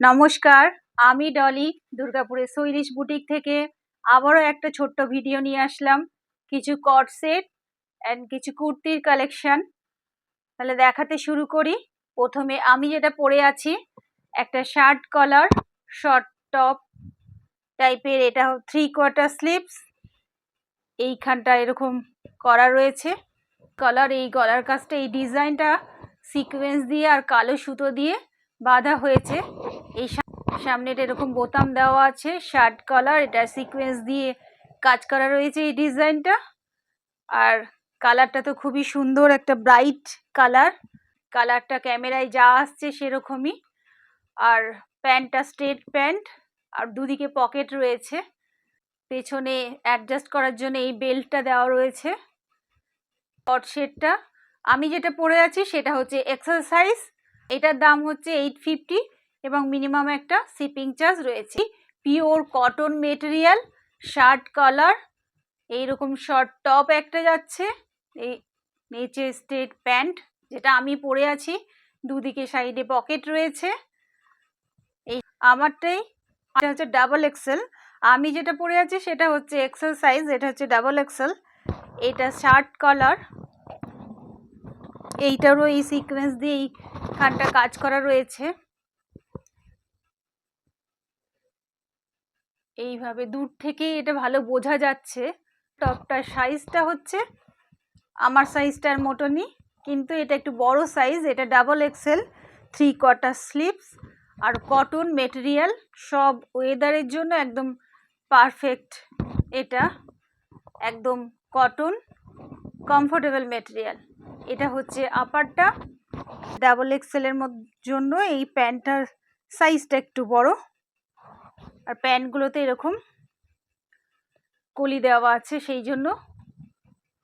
নমস্কার, আমি ডলি দুর্গাপুরের শৈলিশ বুটিক থেকে আবারও একটা ছোট্ট ভিডিও নিয়ে আসলাম। কিছু কট সেট অ্যান্ড কিছু কুর্তির কালেকশন। তাহলে দেখাতে শুরু করি। প্রথমে আমি যেটা পরে আছি একটা শার্ট কলার শর্ট টপ টাইপের, এটা 3/4 স্লিভস। এইখানটা এরকম করা রয়েছে কলার। এই গলার কাজটা, এই ডিজাইনটা সিকোয়েন্স দিয়ে আর কালো সুতো দিয়ে বাঁধা হয়েছে। এই সামনেটা এরকম বোতাম দেওয়া আছে, শার্ট কলার, এটা সিকোয়েন্স দিয়ে কাজ করা রয়েছে এই ডিজাইনটা। আর কালারটা তো খুবই সুন্দর, একটা ব্রাইট কালারটা ক্যামেরায় যা আসছে সেরকমই। আর প্যান্টটা স্ট্রেট প্যান্ট, আর দুদিকে পকেট রয়েছে। পেছনে অ্যাডজাস্ট করার জন্য এই বেল্টটা দেওয়া রয়েছে। কট সেটটা আমি যেটা পরে আছি সেটা হচ্ছে এক্সেল সাইজ। এটার দাম হচ্ছে 850 এবং মিনিমাম একটা শিপিং চার্জ রয়েছে। Pure cotton material, shirt collar, এইরকম শর্ট টপ একটা যাচ্ছে, এই নিচে স্ট্রেট প্যান্ট যেটা আমি পরে আছি, দুদিকে সাইডে পকেট রয়েছে। এই আমারটাই এটা হচ্ছে ডাবল এক্সেল, আমি যেটা পরে আছি সেটা হচ্ছে এক্সেল সাইজ, এটা হচ্ছে ডাবল এক্সেল। এটা শার্ট কলার, এইটারও এই সিকোয়েন্স দিয়ে এইখানটা কাজ করা রয়েছে। এইভাবে দূর থেকে এটা ভালো বোঝা যাচ্ছে। টপটার সাইজটা হচ্ছে আমার সাইজটার মতনই, কিন্তু এটা একটু বড় সাইজ। এটা ডাবল এক্সেল, 3/4 স্লিভস, আর কটন মেটেরিয়াল, সব ওয়েদারের জন্য একদম পারফেক্ট। এটা একদম কটন কমফোর্টেবল মেটেরিয়াল। এটা হচ্ছে আপারটা, ডাবল এক্সেলের জন্য এই প্যান্টটার সাইজটা একটু বড়। আর প্যান্টগুলোতে এরকম কলি দেওয়া আছে, সেই জন্য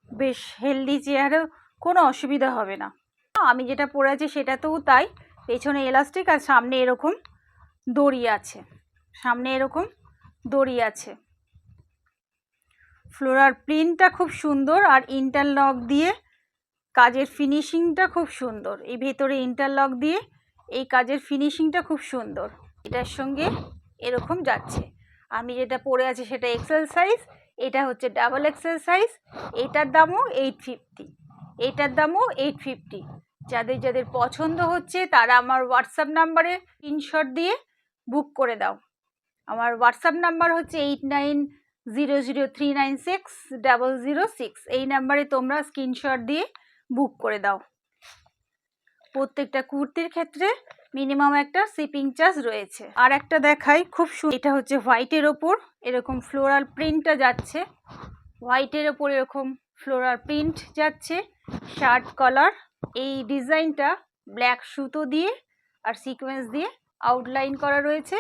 বেশ হেলদি, চেয়ারেও কোনো অসুবিধা হবে না। আমি যেটা পরে আছি সেটাতেও তাই, পেছনে এলাস্টিক আর সামনে এরকম দড়ি আছে, ফ্লোরাল প্রিন্টটা খুব সুন্দর, আর ইন্টারলক দিয়ে কাজের ফিনিশিংটা খুব সুন্দর। এই ভেতরে ইন্টারলক দিয়ে এই কাজের ফিনিশিংটা খুব সুন্দর। এটার সঙ্গে এরকম যাচ্ছে। আমি যেটা পরে আছি সেটা এক্সেল সাইজ, এটা হচ্ছে ডাবল এক্সেল সাইজ। এটার দামও 850। যাদের পছন্দ হচ্ছে তারা আমার হোয়াটসঅ্যাপ নাম্বারে স্ক্রিনশট দিয়ে বুক করে দাও। আমার হোয়াটসঅ্যাপ নাম্বার হচ্ছে 8900396006। এই নাম্বারে তোমরা স্ক্রিনশট দিয়ে বুক করে দাও। প্রত্যেকটা কুর্তির ক্ষেত্রে মিনিমাম একটা শিপিং চার্জ রয়েছে। আর একটা দেখাই, খুব সুন্দর। এটা হচ্ছে হোয়াইটের ওপর এরকম ফ্লোরাল প্রিন্টটা যাচ্ছে, শার্ট কলার। এই ডিজাইনটা ব্ল্যাক সুতো দিয়ে আর সিকোয়েন্স দিয়ে আউটলাইন করা রয়েছে।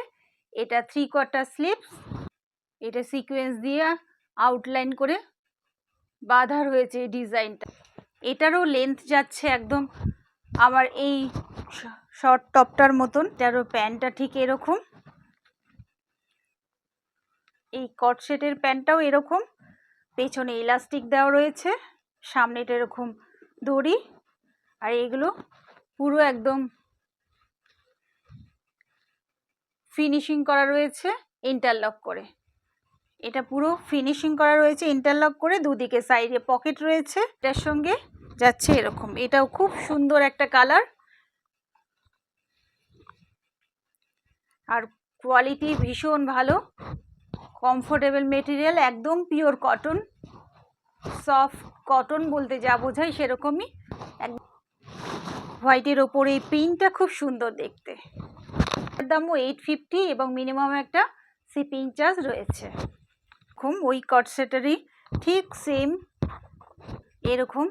এটা 3/4 স্লিভস, এটা সিকোয়েন্স দিয়ে আউটলাইন করে বাঁধা রয়েছে এই ডিজাইনটা। এটারও লেন্থ যাচ্ছে একদম আমার এই শর্ট টপটার মতন। এটারও প্যান্টটা ঠিক এরকম, এই কট সেটের প্যান্টটাও এরকম, পেছনে ইলাস্টিক দেওয়া রয়েছে, সামনেটা এরকম দড়ি, আর এগুলো পুরো একদম ফিনিশিং করা রয়েছে ইন্টারলক করে। এটা পুরো ফিনিশিং করা রয়েছে ইন্টারলক করে, দুদিকে সাইডে পকেট রয়েছে। এটার সঙ্গে যাচ্ছে এরকম, এটাও খুব সুন্দর একটা কালার, আর কোয়ালিটি ভীষণ ভালো, কমফোর্টেবল মেটেরিয়াল, একদম পিওর কটন, সফট কটন বলতে যা বোঝায় সেরকমই। হোয়াইটের ওপরে এই প্রিন্টটা খুব সুন্দর দেখতে। এর দামও 850 এবং মিনিমাম একটা শিপিং চার্জ রয়েছে। এরকম ওই কট সেটারই ঠিক সেম এরকম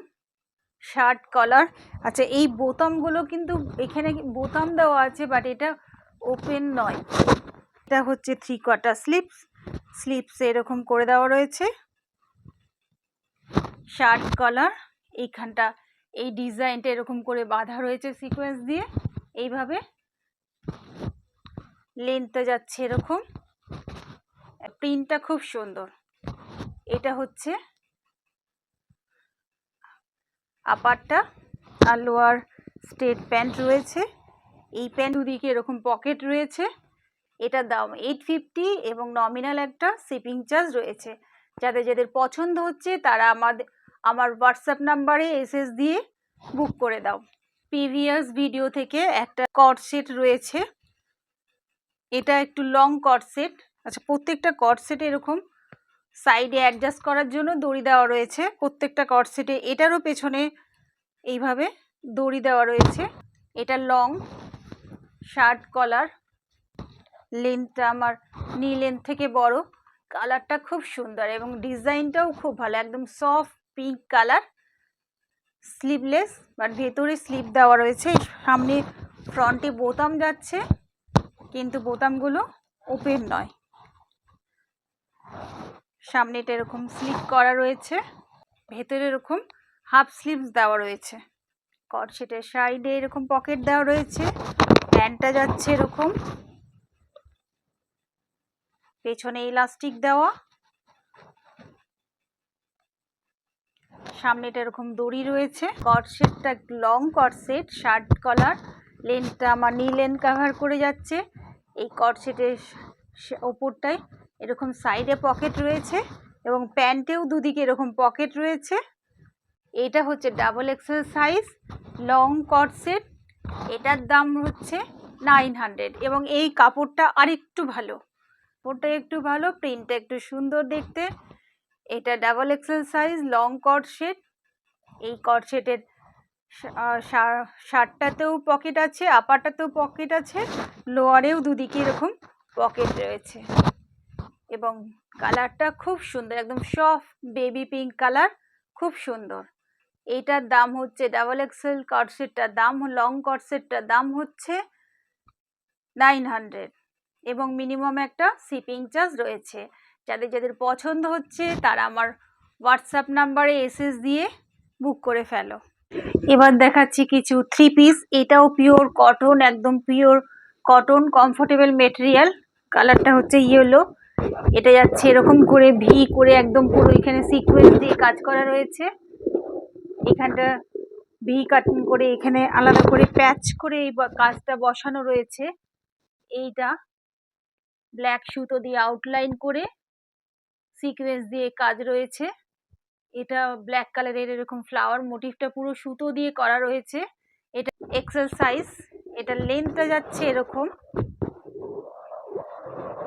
শার্ট কলার। আচ্ছা, এই বোতামগুলো কিন্তু এখানে বোতাম দেওয়া আছে, বাট এটা ওপেন নয়। এটা হচ্ছে 3/4 স্লিভস এরকম করে দেওয়া রয়েছে। শার্ট কলার, এইখানটা এই ডিজাইনটা এরকম করে বাঁধা রয়েছে সিকোয়েন্স দিয়ে, এইভাবে লেন্থটা যাচ্ছে এরকম। প্রিন্টটা খুব সুন্দর। এটা হচ্ছে আপারটা, আর লোয়ার স্ট্রেট প্যান্ট রয়েছে। এই প্যান্ট দুদিকে এরকম পকেট রয়েছে। এটার দাম 850 এবং নমিনাল একটা শিপিং চার্জ রয়েছে। যাদের যাদের পছন্দ হচ্ছে তারা আমার হোয়াটসঅ্যাপ নাম্বারে এসএস দিয়ে বুক করে দাও। প্রিভিয়াস ভিডিও থেকে একটা কট সেট রয়েছে, এটা একটু লং কট সেট। আচ্ছা, প্রত্যেকটা কট সেটে এরকম সাইডে অ্যাডজাস্ট করার জন্য দড়ি দেওয়া রয়েছে প্রত্যেকটা কট সেটে। এটারও পেছনে এইভাবে দড়ি দেওয়া রয়েছে। এটা লং শার্ট কলার, লেন্থটা আমার নি লেন্থ থেকে বড়, কালারটা খুব সুন্দর এবং ডিজাইনটাও খুব ভালো, একদম soft pink colour. Sleeveless but ভেতরে স্লিভ দেওয়া রয়েছে। সামনে ফ্রন্টে বোতাম যাচ্ছে কিন্তু বোতামগুলো ওপেন নয়। সামনেটা এরকম স্লিভ করা রয়েছে, ভেতরে এরকম হাফ স্লিভস দেওয়া রয়েছে। কট সেটের সাইডে এরকম পকেট দেওয়া রয়েছে। প্যান্টটা যাচ্ছে এরকম, পেছনে ইলাস্টিক দেওয়া, সামনেটা এরকম দড়ি রয়েছে। কট সেটটা লং কট সেট, শার্ট কলার, লেন্থটা আমার নি লেন্থ কাভার করে যাচ্ছে। এই কট সেটের ওপরটায় এরকম সাইডে পকেট রয়েছে এবং প্যান্টেও দুদিকে এরকম পকেট রয়েছে। এটা হচ্ছে ডাবল এক্সেল সাইজ লং কট সেট। এটার দাম হচ্ছে 900 এবং এই কাপড়টা আরেকটু ভালো, কাপড়টা একটু ভালো, প্রিন্টটা একটু সুন্দর দেখতে। এটা ডাবল এক্সেল সাইজ লং কট সেট। এই কট সেটের শার্টটাতেও পকেট আছে, আপারটাতেও পকেট আছে, লোয়ারেও দুদিকে এরকম পকেট রয়েছে এবং কালারটা খুব সুন্দর, একদম সফট বেবি পিঙ্ক কালার, খুব সুন্দর। এইটার দাম হচ্ছে ডাবল এক্সেল কট সেটটার দাম, লং কট সেটটার দাম হচ্ছে 900 এবং মিনিমাম একটা শিপিং চার্জ রয়েছে। যাদের যাদের পছন্দ হচ্ছে তারা আমার হোয়াটসঅ্যাপ নাম্বারে এসএস দিয়ে বুক করে ফেলো। এবার দেখাচ্ছি কিছু থ্রি পিস। এটাও পিওর কটন, একদম পিওর কটন, কমফোর্টেবল মেটেরিয়াল। কালারটা হচ্ছে ইয়েলো। এটা যাচ্ছে এরকম করে ভি করে, একদম পুরো এখানে সিকোয়েন্স দিয়ে কাজ করা রয়েছে। এখানটা ভি কাটিং করে, এখানে আলাদা করে প্যাচ করে এই কাজটা বসানো রয়েছে। এইটা ব্ল্যাক সুতো দিয়ে আউটলাইন করে সিকোয়েন্স দিয়ে কাজ রয়েছে। এটা ব্ল্যাক কালারের এরকম ফ্লাওয়ার মোটিভটা পুরো সুতো দিয়ে করা রয়েছে। এটা এক্সেল সাইজ। এটা লেন্থটা যাচ্ছে এরকম,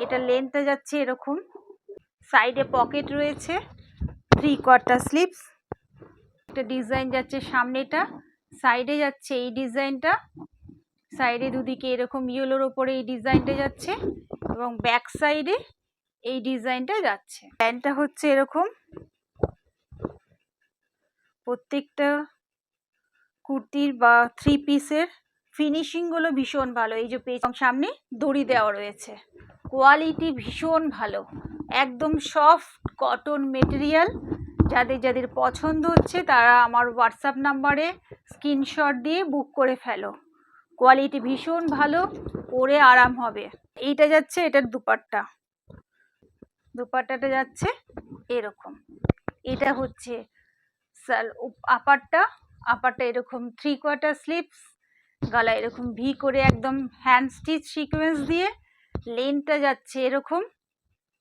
এটা লেন্থটা যাচ্ছে এরকম, সাইডে পকেট রয়েছে, 3/4 স্লিভস। একটা ডিজাইন যাচ্ছে সামনেটা, সাইডে যাচ্ছে এই ডিজাইনটা, সাইডে দুদিকে এরকম ইয়েলোর ওপরে এই ডিজাইনটা যাচ্ছে এবং ব্যাক সাইডে এই ডিজাইনটা যাচ্ছে। প্যান্টটা হচ্ছে এরকম। প্রত্যেকটা কুর্তির বা থ্রি পিসের ফিনিশিংগুলো ভীষণ ভালো। এই যে সামনে দড়ি দেওয়া রয়েছে, কোয়ালিটি ভীষণ ভালো, একদম সফট কটন মেটেরিয়াল। যাদের যাদের পছন্দ হচ্ছে তারা আমার হোয়াটসঅ্যাপ নাম্বারে স্ক্রিনশট দিয়ে বুক করে ফেলো। কোয়ালিটি ভীষণ ভালো, পরে আরাম হবে। এইটা যাচ্ছে এটার দুপাট্টাটা যাচ্ছে এরকম। এটা হচ্ছে আপারটা এরকম 3/4 স্লিভস, গলা এরকম ভি করে একদম হ্যান্ড স্টিচ সিকোয়েন্স দিয়ে, লেন্থটা যাচ্ছে এরকম,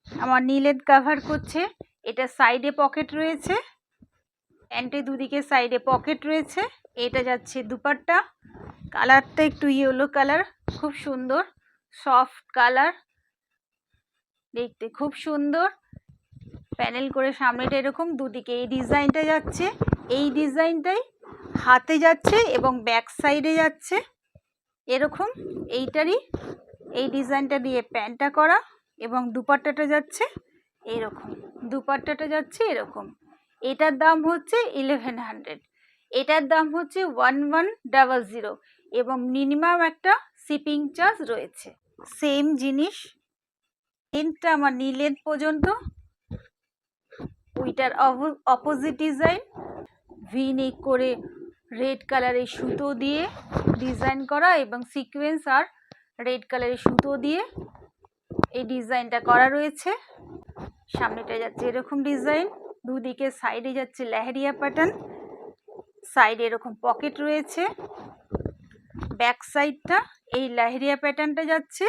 আমার নি লেন্থ কাভার করছে। এটা সাইডে পকেট রয়েছে, প্যান্টে দুদিকে সাইডে পকেট রয়েছে। এটা যাচ্ছে দুপাট্টা, কালারটা একটু ইয়েলো কালার, খুব সুন্দর সফট কালার, দেখতে খুব সুন্দর। প্যানেল করে সামনেটা এরকম, দুদিকে এই ডিজাইনটা যাচ্ছে, এই ডিজাইনটাই হাতে যাচ্ছে এবং ব্যাক সাইডে যাচ্ছে এরকম। এইটারই এই ডিজাইনটা দিয়ে প্যান্টটা করা এবং দুপাট্টাটা যাচ্ছে এরকম, দুপাট্টাটা যাচ্ছে এরকম। এটার দাম হচ্ছে 1100, এটার দাম হচ্ছে 1100 এবং মিনিমাম একটা শিপিং চার্জ রয়েছে। সেম জিনিস, লেন্থটা আমার নি লেন্থ পর্যন্ত, ওইটার অপোজিট ডিজাইন, ভি নেক করে রেড কালারের সুতো দিয়ে ডিজাইন করা এবং সিকোয়েন্স আর রেড কালারের সুতো দিয়ে এই ডিজাইনটা করা রয়েছে। সামনেটা যাচ্ছে এরকম ডিজাইন, দুদিকে সাইডে যাচ্ছে লেহেরিয়া প্যাটার্ন, সাইডে এরকম পকেট রয়েছে, ব্যাক সাইডটা এই লেহেরিয়া প্যাটার্নটা যাচ্ছে,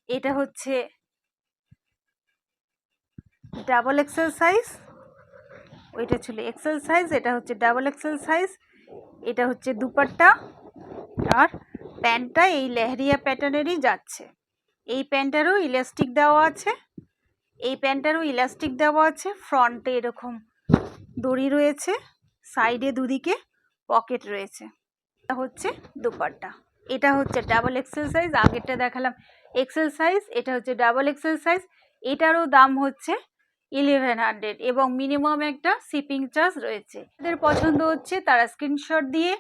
এটা হচ্ছে ডাবল এক্সেল সাইজ, ওইটা ছিল এক্সেল সাইজ, এটা হচ্ছে ডাবল এক্সেল সাইজ। এটা হচ্ছে দুপাট্টা, আর প্যান্টটা এই লেহেরিয়া প্যাটার্নেরই যাচ্ছে। এই প্যান্টটারও ইলাস্টিক দেওয়া আছে, এই প্যান্টটারও ইলাস্টিক দেওয়া আছে। ফ্রন্টে এরকম দড়ি রয়েছে, সাইডে দুদিকে পকেট রয়েছে। এটা হচ্ছে দুপাট্টা, এটা হচ্ছে ডাবল এক্সেল সাইজ। আগেরটা দেখালাম এক্সেল সাইজ, এটা হচ্ছে ডাবল এক্সেল সাইজ। এটারও দাম হচ্ছে 1100 এবং মিনিমাম একটা শিপিং চার্জ রয়েছে। যাদের পছন্দ হচ্ছে তারা স্ক্রিনশট দিয়ে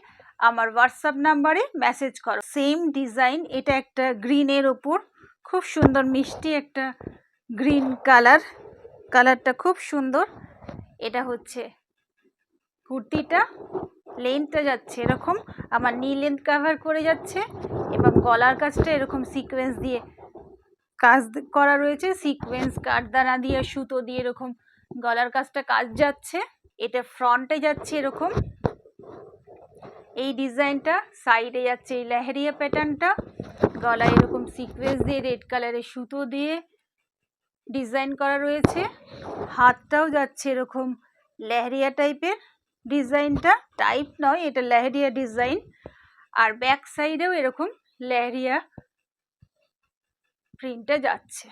আমার হোয়াটসঅ্যাপ নাম্বারে মেসেজ করো। সেম ডিজাইন, এটা একটা গ্রিনের ওপর, খুব সুন্দর মিষ্টি একটা গ্রিন কালার, কালারটা খুব সুন্দর। এটা হচ্ছে কুর্তিটা, লেন্থটা যাচ্ছে এরকম আমার নি লেন্থ কাভার করে যাচ্ছে এবং গলার কাজটা এরকম সিকোয়েন্স দিয়ে কাজ করা রয়েছে, সিকোয়েন্স কাঠদানা দিয়ে সুতো দিয়ে এরকম গলার কাজটা কাজ যাচ্ছে। এটা ফ্রন্টে যাচ্ছে এরকম এই ডিজাইনটা, সাইডে যাচ্ছে এই লেহেরিয়া প্যাটার্নটা, গলায় এরকম সিকোয়েন্স দিয়ে রেড কালারের সুতো দিয়ে ডিজাইন করা রয়েছে। হাতটাও যাচ্ছে এরকম লেহেরিয়া টাইপের, ডিজাইনটা টাইপ নয়, এটা লেহেরিয়া ডিজাইন। আর ব্যাক সাইডেও এরকম লেহেরিয়া প্রিন্টটা যাচ্ছে।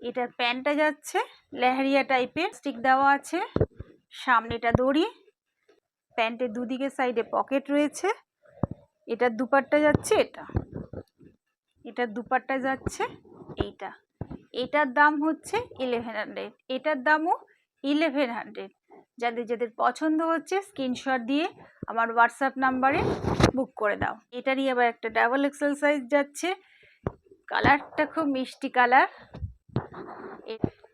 এটার প্যান্টটা যাচ্ছে লেহেরিয়া টাইপের, স্টিক দেওয়া আছে, সামনেটা দড়ি, প্যান্টের দুদিকে সাইডে পকেট রয়েছে। এটার দুপাট্টা যাচ্ছে, এটার দুপাট্টা যাচ্ছে এইটা। এটার দাম হচ্ছে 1100, এটার দামও 1100। যাদের যাদের পছন্দ হচ্ছে স্ক্রিনশট দিয়ে আমার হোয়াটসঅ্যাপ নাম্বারে বুক করে দাও। এটারই আবার একটা ডাবল এক্সেল সাইজ যাচ্ছে, কালারটা খুব মিষ্টি কালার,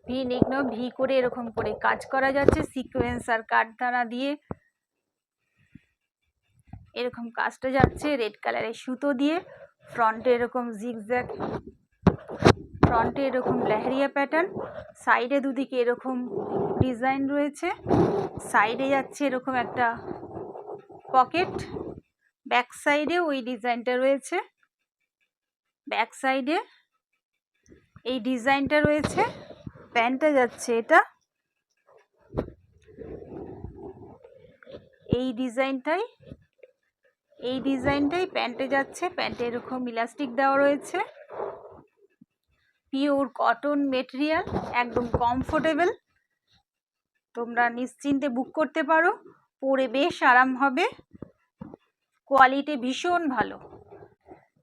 ভি নিগ্ন ভি করে এরকম করে কাজ করা যাচ্ছে, সিকোয়েন্স আর কাঠদানা দিয়ে এরকম কাজটা যাচ্ছে রেড কালারের সুতো দিয়ে। ফ্রন্টে এরকম জিগজ্যাগ, ফ্রন্টে এরকম লেহেরিয়া প্যাটার্ন, সাইডে দুদিকে এরকম ডিজাইন রয়েছে, সাইডে যাচ্ছে এরকম একটা পকেট, ব্যাক সাইডে ওই ডিজাইনটা রয়েছে, ব্যাক সাইডে এই ডিজাইনটা রয়েছে। প্যান্টটা যাচ্ছে এটা এই ডিজাইনটাই, এই ডিজাইনটাই প্যান্টে যাচ্ছে। প্যান্টে এরকম ইলাস্টিক দেওয়া রয়েছে, পিওর কটন মেটেরিয়াল, একদম কমফোর্টেবল, তোমরা নিশ্চিন্তে বুক করতে পারো, পরে বেশ আরাম হবে, কোয়ালিটি ভীষণ ভালো।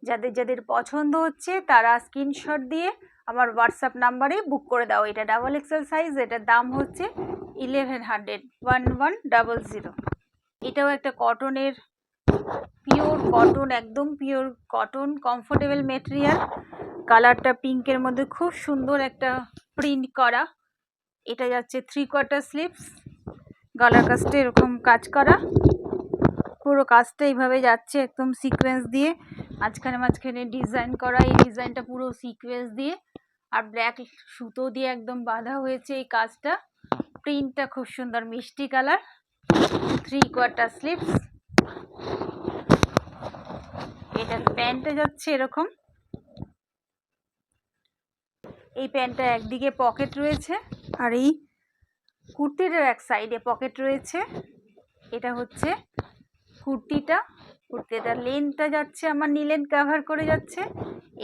যাদের যাদের পছন্দ হচ্ছে তারা স্ক্রিনশট দিয়ে আমার হোয়াটসঅ্যাপ নাম্বারে বুক করে দাও। এটা ডাবল এক্সেল সাইজ, এটার দাম হচ্ছে 1100, 1100। এটাও একটা কটনের, পিওর কটন, একদম পিওর কটন, কমফোর্টেবল মেটেরিয়াল। কালারটা পিঙ্কের মধ্যে খুব সুন্দর একটা প্রিন্ট করা। এটা যাচ্ছে 3/4 স্লিভস, গলার কাজটা এরকম কাজ করা, পুরো কাজটা এইভাবে যাচ্ছে একদম সিকোয়েন্স দিয়ে, মাঝখানে মাঝখানে ডিজাইন করা। এই ডিজাইনটা পুরো সিকোয়েন্স দিয়ে আর ব্ল্যাক সুতো দিয়ে একদম বাঁধা হয়েছে এই কাজটা। প্রিন্টটা খুব সুন্দর মিষ্টি কালার, 3/4 স্লিভস। এটার প্যান্টটা যাচ্ছে এরকম, এই প্যান্টটা একদিকে পকেট রয়েছে আর এই কুর্তিটার এক সাইডে পকেট রয়েছে। এটা হচ্ছে কুর্তিটা, কুর্তিটার লেন্থটা যাচ্ছে আমার নি লেন্থ কাভার করে যাচ্ছে।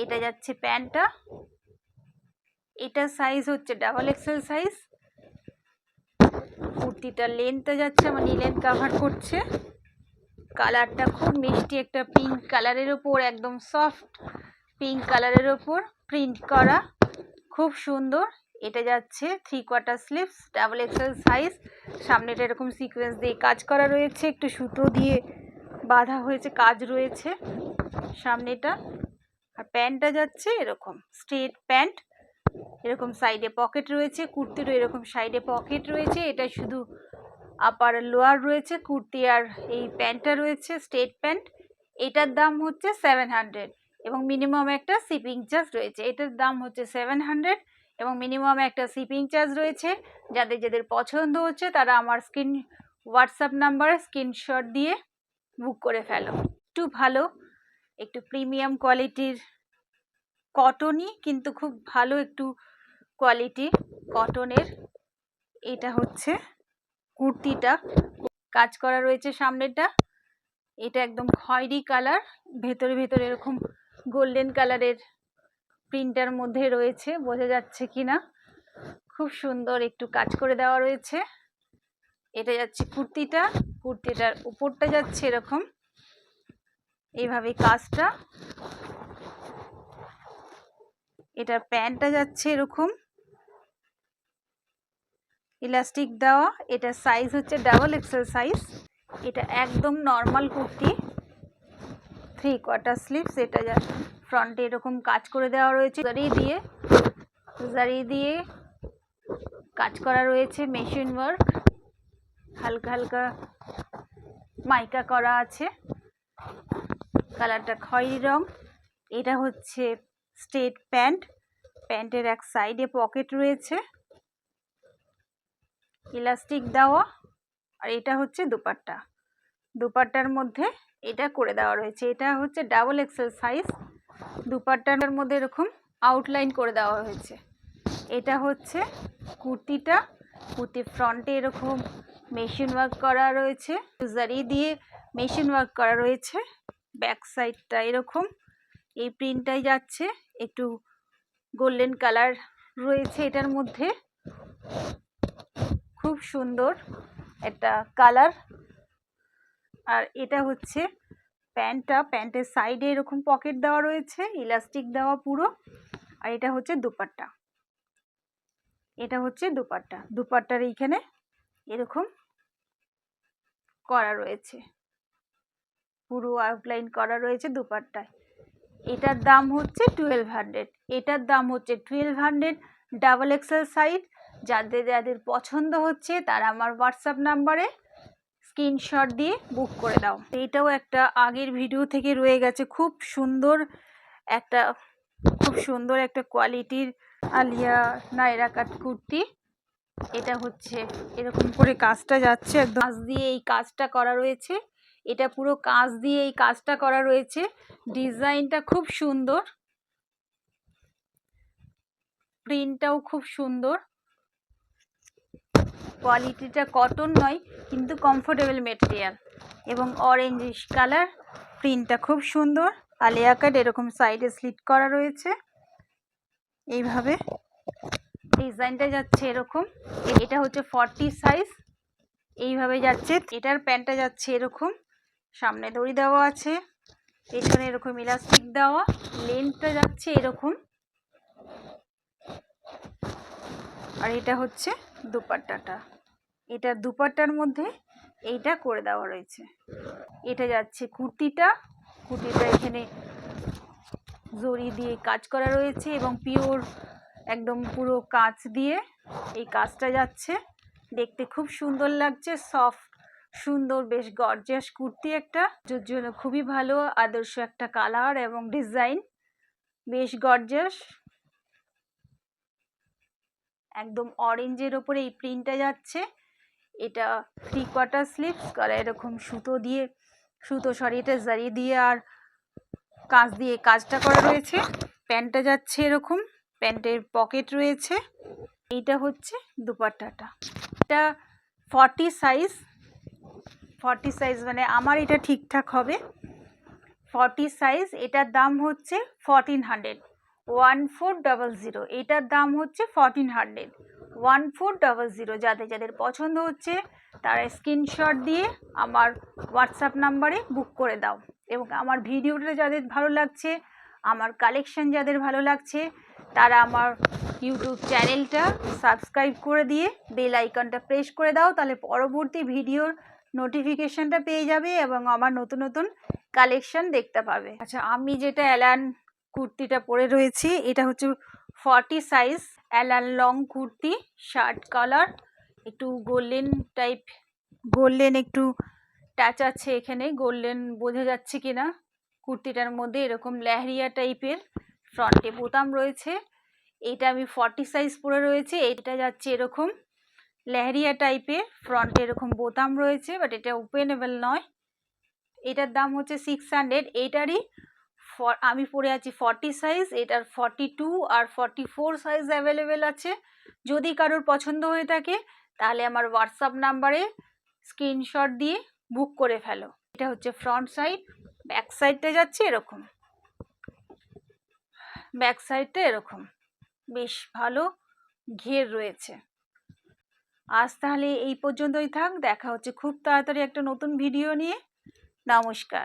এটা যাচ্ছে প্যান্টটা, এটার সাইজ হচ্ছে ডাবল এক্সেল সাইজ। কুর্তিটার লেন্থটা যাচ্ছে আমার নি লেন্থ কাভার করছে। কালারটা খুব মিষ্টি একটা পিঙ্ক কালারের ওপর, একদম সফট পিঙ্ক কালারের ওপর প্রিন্ট করা, খুব সুন্দর। এটা যাচ্ছে 3/4 স্লিভস, ডাবল এক্সেল সাইজ। সামনেটা এরকম সিকোয়েন্স দিয়ে কাজ করা রয়েছে, একটু সুতো দিয়ে বাঁধা হয়েছে, কাজ রয়েছে সামনেটা। আর প্যান্টটা যাচ্ছে এরকম স্ট্রেট প্যান্ট, এরকম সাইডে পকেট রয়েছে, কুর্তিরও এরকম সাইডে পকেট রয়েছে। এটা শুধু আপার লোয়ার রয়েছে, কুর্তি আর এই প্যান্টটা রয়েছে স্ট্রেট প্যান্ট। এটার দাম হচ্ছে 700 এবং মিনিমাম একটা শিপিং চার্জ রয়েছে। এটার দাম হচ্ছে 700 এবং মিনিমাম একটা শিপিং চার্জ রয়েছে। যাদের যাদের পছন্দ হচ্ছে তারা আমার হোয়াটসঅ্যাপ নাম্বারে স্ক্রিনশট দিয়ে বুক করে ফেলো। একটু ভালো একটু প্রিমিয়াম কোয়ালিটির কটনই, কিন্তু খুব ভালো একটু কোয়ালিটি কটনের। এটা হচ্ছে কুর্তিটা, কাজ করা রয়েছে সামনেটা। এটা একদম খয়েরি কালার, ভেতরে ভেতরে এরকম গোল্ডেন কালারের প্রিন্টার মধ্যে রয়েছে, বোঝা যাচ্ছে কিনা। খুব সুন্দর একটু কাজ করে দেওয়া রয়েছে। এটা যাচ্ছে কুর্তিটা, কুর্তিটার উপরটা যাচ্ছে এরকম এইভাবে কাজটা। এটার প্যান্টটা যাচ্ছে এরকম ইলাস্টিক দেওয়া। এটা সাইজ হচ্ছে ডাবল এক্সেল সাইজ। এটা একদম নর্মাল কুর্তি, 3/4 স্লিভস। এটা যা ফ্রন্টে এরকম কাজ করে দেওয়া রয়েছে, জারি দিয়ে কাজ করা রয়েছে, মেশিন ওয়ার্ক, হালকা হালকা মাইকা করা আছে। কালারটা খয়েরি রং। এটা হচ্ছে স্ট্রেট প্যান্ট, প্যান্টের এক সাইডে পকেট রয়েছে, ইলাস্টিক দেওয়া। আর এটা হচ্ছে দুপাট্টা, দুপাট্টার মধ্যে এটা করে দেওয়া রয়েছে। এটা হচ্ছে ডাবল এক্সেল সাইজ। দুপাট্টার মধ্যে এরকম আউটলাইন করে দেওয়া হয়েছে। এটা হচ্ছে কুর্তিটা, কুর্তির ফ্রন্টে এরকম মেশিন ওয়ার্ক করা রয়েছে, জারি দিয়ে মেশিন ওয়ার্ক করা রয়েছে। ব্যাক সাইডটা এরকম এই প্রিন্টটাই যাচ্ছে, একটু গোল্ডেন কালার রয়েছে এটার মধ্যে, খুব সুন্দর একটা কালার। আর এটা হচ্ছে প্যান্টটা, প্যান্টের সাইডে এরকম পকেট দেওয়া রয়েছে, ইলাস্টিক দেওয়া পুরো। আর এটা হচ্ছে দুপাট্টা, এটা হচ্ছে দুপাট্টা। দুপাট্টার এইখানে এরকম করা রয়েছে, পুরো আউটলাইন করা রয়েছে দুপাট্টায়। এটার দাম হচ্ছে 1200। এটার দাম হচ্ছে 1200, ডাবল এক্সেল সাইজ। যাদের যাদের পছন্দ হচ্ছে তারা আমার হোয়াটসঅ্যাপ নাম্বারে স্ক্রিনশট দিয়ে বুক করে দাও। এটাও একটা আগের ভিডিও থেকে রয়ে গেছে, খুব সুন্দর একটা কোয়ালিটির আলিয়া নায়রা কাট কুর্তি। এটা হচ্ছে এরকম করে কাজটা যাচ্ছে, একদম কাজ দিয়ে এই কাজটা করা রয়েছে। এটা পুরো কাজ দিয়ে এই কাজটা করা রয়েছে। ডিজাইনটা খুব সুন্দর, প্রিন্টটাও খুব সুন্দর, কোয়ালিটিটা কটন নয় কিন্তু কমফোর্টেবল মেটেরিয়াল, এবং অরেঞ্জিশ কালার। প্রিন্টটা খুব সুন্দর, আলিয়া কাট এরকম সাইডে স্লিট করা রয়েছে এইভাবে। ডিজাইনটা যাচ্ছে এরকম। এটা হচ্ছে 40 সাইজ, এইভাবে যাচ্ছে। এটার প্যান্টটা যাচ্ছে এরকম, সামনে দড়ি দেওয়া আছে, পেছনে এরকম ইলাস্টিক দেওয়া, লেন্থটা যাচ্ছে এরকম। আর এটা হচ্ছে দুপাট্টাটা, এটা দুপাট্টার মধ্যে এইটা করে দেওয়া রয়েছে। এটা যাচ্ছে কুর্তিটা, কুর্তিটা এখানে জড়ি দিয়ে কাজ করা রয়েছে এবং পিওর একদম পুরো কাজ দিয়ে এই কাজটা যাচ্ছে। দেখতে খুব সুন্দর লাগছে, সফট সুন্দর, বেশ গর্জিয়াস কুর্তি একটা, যার জন্য খুবই ভালো, আদর্শ একটা কালার এবং ডিজাইন, বেশ গর্জিয়াস। একদম অরেঞ্জের ওপরে এই প্রিন্টটা যাচ্ছে। এটা 3/4 স্লিভস, গলায় এরকম এটা জারি দিয়ে আর কাজ দিয়ে কাজটা করা রয়েছে। প্যান্টটা যাচ্ছে এরকম, প্যান্টের পকেট রয়েছে। এইটা হচ্ছে দুপাট্টাটা। এটা 40 সাইজ, 40 সাইজ মানে আমার এটা ঠিকঠাক হবে 40 সাইজ। এটার দাম হচ্ছে 1400, 1400। এটার দাম হচ্ছে 1400, 1400। যাদের যাদের পছন্দ হচ্ছে তারা স্ক্রিনশট দিয়ে আমার হোয়াটসঅ্যাপ নাম্বারে বুক করে দাও। এবং আমার ভিডিওটা যাদের ভালো লাগছে, আমার কালেকশন যাদের ভালো লাগছে, তারা আমার ইউটিউব চ্যানেলটা সাবস্ক্রাইব করে দিয়ে বেল আইকনটা প্রেস করে দাও, তাহলে পরবর্তী ভিডিওর নোটিফিকেশনটা পেয়ে যাবে এবং আমার নতুন নতুন কালেকশন দেখতে পাবে। আচ্ছা, আমি যেটা অ্যালান কুর্তিটা পরে রয়েছি, এটা হচ্ছে 40 সাইজ অ্যালান লং কুর্তি, শার্ট কালার, একটু গোল্ডেন টাইপ, গোল্ডেন একটু টাচ আছে এখানে, গোল্ডেন বোঝা যাচ্ছে কিনা। কুর্তিটার মধ্যে এরকম লেহেরিয়া টাইপের ফ্রন্টে বোতাম রয়েছে। এইটা আমি 40 সাইজ পরে রয়েছে। এটা যাচ্ছে এরকম লেহেরিয়া টাইপের, ফ্রন্টে এরকম বোতাম রয়েছে, বাট এটা ওপেনেবল নয়। এটার দাম হচ্ছে 600। এইটারই আমি পরে আছি 40 সাইজ, এটার 42 আর 44 সাইজ অ্যাভেলেবেল আছে। যদি কারোর পছন্দ হয়ে থাকে তাহলে আমার হোয়াটসঅ্যাপ নাম্বারে স্ক্রিনশট দিয়ে বুক করে ফেলো। এটা হচ্ছে ফ্রন্ট সাইড। ব্যাক সাইডটা যাচ্ছে এরকম, ব্যাক সাইডটা এরকম বেশ ভালো ঘের রয়েছে। আজ তাহলে এই পর্যন্তই থাক, দেখা হচ্ছে খুব তাড়াতাড়ি একটা নতুন ভিডিও নিয়ে। নমস্কার।